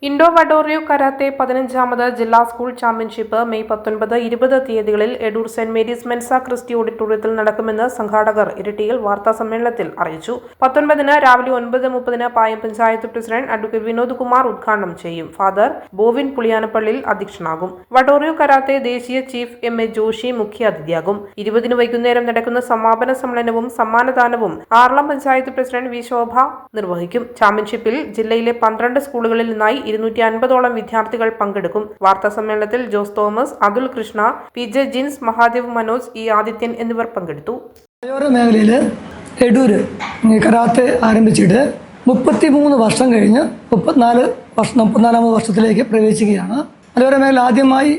Indo വഡോറിയോ karate 15ാമത് ജില്ലാ school championship May 19, 20 തീയതികളിൽ Edoor saint Mary's മെൻസ ക്രിസ്റ്റി ഓഡിറ്റോറിയത്തിൽ നടക്കുമെന്ന് സംഘാടകർ ഇരിട്ടിയിൽ വാർത്താസമ്മേളനത്തിൽ അറിയിച്ചു. 19-ന് രാവിലെ 9:30-ന് പായം പഞ്ചായത്ത് പ്രസിഡന്റ് അഡ്വക്കേറ്റ് വിനോദ് കുമാർ ഉദ്ഘാടനം ചെയ്യും. ഫാദർ ബോവിൻ പുളിയാനപ്പള്ളിയിൽ അധ്യക്ഷനാകും. വഡോറിയോ കരാത്തെ ദേശീയ ചീഫ് എം.എ. ജോഷി മുഖ്യാതിഥിയാകും. 20-ന് വൈകുന്നേരം നടക്കുന്ന സമാപന സമ്മേളനവും സമ്മാനദാനവും ആറളം പഞ്ചായത്ത് പ്രസിഡന്റ് വി. ശോഭ നിർവഹിക്കും. ചാമ്പ്യൻഷിപ്പിൽ ജില്ലയിലെ 12 സ്കൂളുകളിൽ നിന്നായി 250ഓളം വിദ്യാർത്ഥികൾ പങ്കെടുക്കും. വാർത്താസമ്മേളനത്തിൽ ജോസ് തോമസ്, അതുൽ കൃഷ്ണ, പി.ജെ. ജിൻസ്, മഹാദേവ് മനോജ്, ഇ. ആദിത്യൻ എന്നിവർ പങ്കെടുത്തു. മേഖലയിൽ എടൂര് കരാത്തെ ആരംഭിച്ചിട്ട് 33 വർഷം കഴിഞ്ഞ് 34ാമത് വർഷത്തിലേക്ക് പ്രവേശിക്കുകയാണ്. മലയോര മേഖല ആദ്യമായി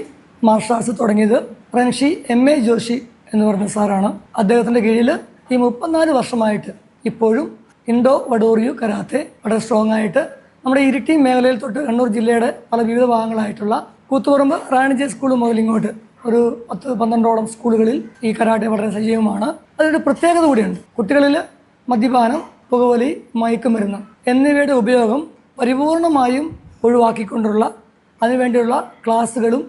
മാർഷൽ ആർട്സ് തുടങ്ങിയത് ഫ്രൻഷി എം.എ. ജോഷി എന്ന് പറഞ്ഞ സാറാണ്. അദ്ദേഹത്തിൻ്റെ കീഴിൽ ഈ 34 വർഷമായിട്ട് ഇപ്പോഴും ഇൻഡോ വഡോറിയോ കരാത്തെ വളരെ സ്ട്രോങ് ആയിട്ട് നമ്മുടെ ഇരിട്ടി മേഖലയിൽ തൊട്ട് കണ്ണൂർ ജില്ലയുടെ പല വിവിധ ഭാഗങ്ങളായിട്ടുള്ള കൂത്തുപറമ്പ് റാണിജി സ്കൂൾ മുതൽ ഇങ്ങോട്ട് ഒരു 10-12ഓളം സ്കൂളുകളിൽ ഈ കരാട്ടെ വളരെ സജീവമാണ്. അതിനൊരു പ്രത്യേകത കൂടിയുണ്ട്. കുട്ടികളിൽ മദ്യപാനം, പുകവലി, മയക്കുമരുന്ന് എന്നിവയുടെ ഉപയോഗം പരിപൂർണമായും ഒഴിവാക്കിക്കൊണ്ടുള്ള അതിനുവേണ്ടിയുള്ള ക്ലാസ്സുകളും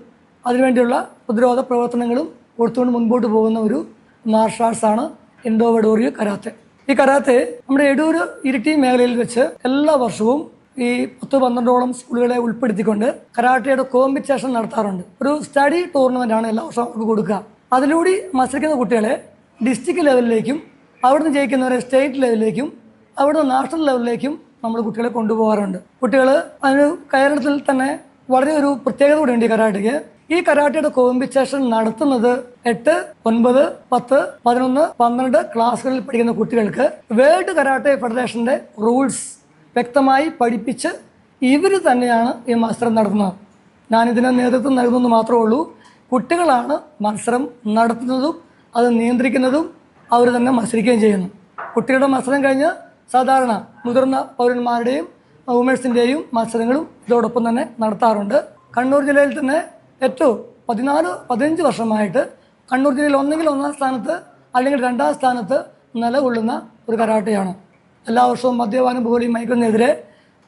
അതിനുവേണ്ടിയുള്ള പ്രതിരോധ പ്രവർത്തനങ്ങളും കൊടുത്തുകൊണ്ട് മുൻപോട്ട് പോകുന്ന ഒരു മാർഷൽ ആർട്സാണ് ഇൻഡോ വഡോറിയോ കരാത്തെ. ഈ കരാത്തെ നമ്മുടെ എടൂർ ഇരിട്ടി മേഖലയിൽ വെച്ച് എല്ലാ വർഷവും ഈ 10-12ഓളം സ്കൂളുകളെ ഉൾപ്പെടുത്തിക്കൊണ്ട് കരാട്ടയുടെ കോമ്പറ്റീഷൻ നടത്താറുണ്ട്. ഒരു സ്റ്റഡി ടൂർണമെൻ്റാണ് എല്ലാ വർഷവും അവർക്ക് കൊടുക്കുക. അതിലൂടെ മത്സരിക്കുന്ന കുട്ടികളെ ഡിസ്ട്രിക്ട് ലെവലിലേക്കും അവിടുന്ന് ജയിക്കുന്നവരെ സ്റ്റേറ്റ് ലെവലിലേക്കും അവിടുന്ന് നാഷണൽ ലെവലിലേക്കും നമ്മൾ കുട്ടികളെ കൊണ്ടുപോകാറുണ്ട്. കുട്ടികൾ അതിന് കേരളത്തിൽ തന്നെ വളരെ ഒരു പ്രത്യേകത കൂടിയുണ്ട് ഈ കരാട്ടയ്ക്ക്. ഈ കരാട്ടയുടെ കോമ്പറ്റീഷൻ നടത്തുന്നത് 8, 9, 10, 11, 12 ക്ലാസ്സുകളിൽ പഠിക്കുന്ന കുട്ടികൾക്ക് വേൾഡ് കരാട്ടെ ഫെഡറേഷൻ്റെ റൂൾസ് വ്യക്തമായി പഠിപ്പിച്ച് ഇവർ തന്നെയാണ് ഈ മത്സരം നടത്തുന്നത്. ഞാനിതിന് നേതൃത്വം നൽകുന്നത് മാത്രമേ ഉള്ളൂ. കുട്ടികളാണ് മത്സരം നടത്തുന്നതും അത് നിയന്ത്രിക്കുന്നതും അവർ തന്നെ മത്സരിക്കുകയും ചെയ്യുന്നു. കുട്ടികളുടെ മത്സരം കഴിഞ്ഞ് സാധാരണ മുതിർന്ന പൗരന്മാരുടെയും വുമേഴ്സിൻ്റെയും മത്സരങ്ങളും ഇതോടൊപ്പം തന്നെ നടത്താറുണ്ട്. കണ്ണൂർ ജില്ലയിൽ തന്നെ ഏറ്റവും 14-15 വർഷമായിട്ട് കണ്ണൂർ ജില്ലയിൽ ഒന്നെങ്കിൽ 1ാം സ്ഥാനത്ത് അല്ലെങ്കിൽ 2ാം സ്ഥാനത്ത് നിലകൊള്ളുന്ന ഒരു കരാട്ടയാണ്. എല്ലാ വർഷവും മദ്യപാനം, പുകവലിയും മയക്കുന്നതിനെതിരെ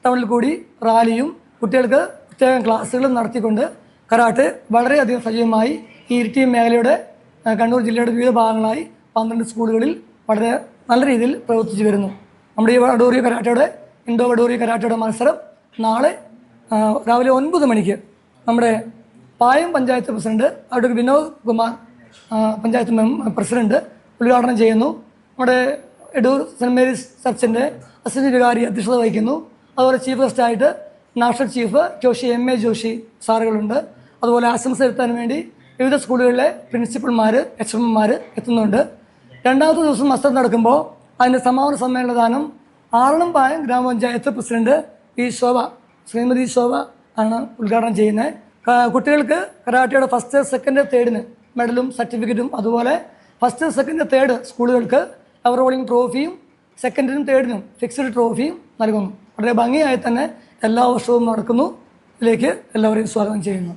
ടൗണിൽ കൂടി റാലിയും കുട്ടികൾക്ക് പ്രത്യേകം ക്ലാസ്സുകളും നടത്തിക്കൊണ്ട് കരാട്ടെ വളരെയധികം സജീവമായി ഈ ഇരിട്ടി മേഖലയുടെ കണ്ണൂർ ജില്ലയുടെ വിവിധ ഭാഗങ്ങളായി 12 സ്കൂളുകളിൽ വളരെ നല്ല രീതിയിൽ പ്രവർത്തിച്ചു വരുന്നു. നമ്മുടെ ഈ വഡോറിയോ കരാട്ടയുടെ ഇൻഡോ വഡോറിയോ കരാട്ടയുടെ മത്സരം നാളെ രാവിലെ 9 മണിക്ക് നമ്മുടെ Payam panchayat president advocate Vinod Kumar panchayat president ഉദ്ഘാടനം ചെയ്യുന്നു. നമ്മുടെ എടൂർ സെന്റ് മേരീസ് ചർച്ചിൻ്റെ അസിസ്റ്റന്റ് വികാരി അധ്യക്ഷത വഹിക്കുന്നു. അതുപോലെ ചീഫ് ഗസ്റ്റായിട്ട് national chief Joshi M A. Joshi സാറുകളുണ്ട്. അതുപോലെ ആശംസ എത്താൻ വേണ്ടി വിവിധ സ്കൂളുകളിലെ പ്രിൻസിപ്പൽമാർ, HM-മാർ എത്തുന്നുണ്ട്. 2ാമത്തെ ദിവസം മത്സരം നടക്കുമ്പോൾ അതിൻ്റെ സമാപന സമ്മേളനദാനം ആറളം പായം ഗ്രാമപഞ്ചായത്ത് പ്രസിഡന്റ് ശ്രീമതി ശോഭ ആണ് ഉദ്ഘാടനം ചെയ്യുന്നത്. കുട്ടികൾക്ക് കരാട്ടയുടെ ഫസ്റ്റ്, സെക്കൻഡ്, തേർഡിന് മെഡലും സർട്ടിഫിക്കറ്റും അതുപോലെ ഫസ്റ്റ്, സെക്കൻഡ്, തേർഡ് സ്കൂളുകൾക്ക് ഓവറോളിംഗ് ട്രോഫിയും സെക്കൻഡിനും തേർഡിനും ഫിക്സ്ഡ് ട്രോഫിയും നൽകുന്നു. വളരെ ഭംഗിയായി തന്നെ എല്ലാ വർഷവും നടക്കുന്നു. ഇതിലേക്ക് എല്ലാവരെയും സ്വാഗതം ചെയ്യുന്നു.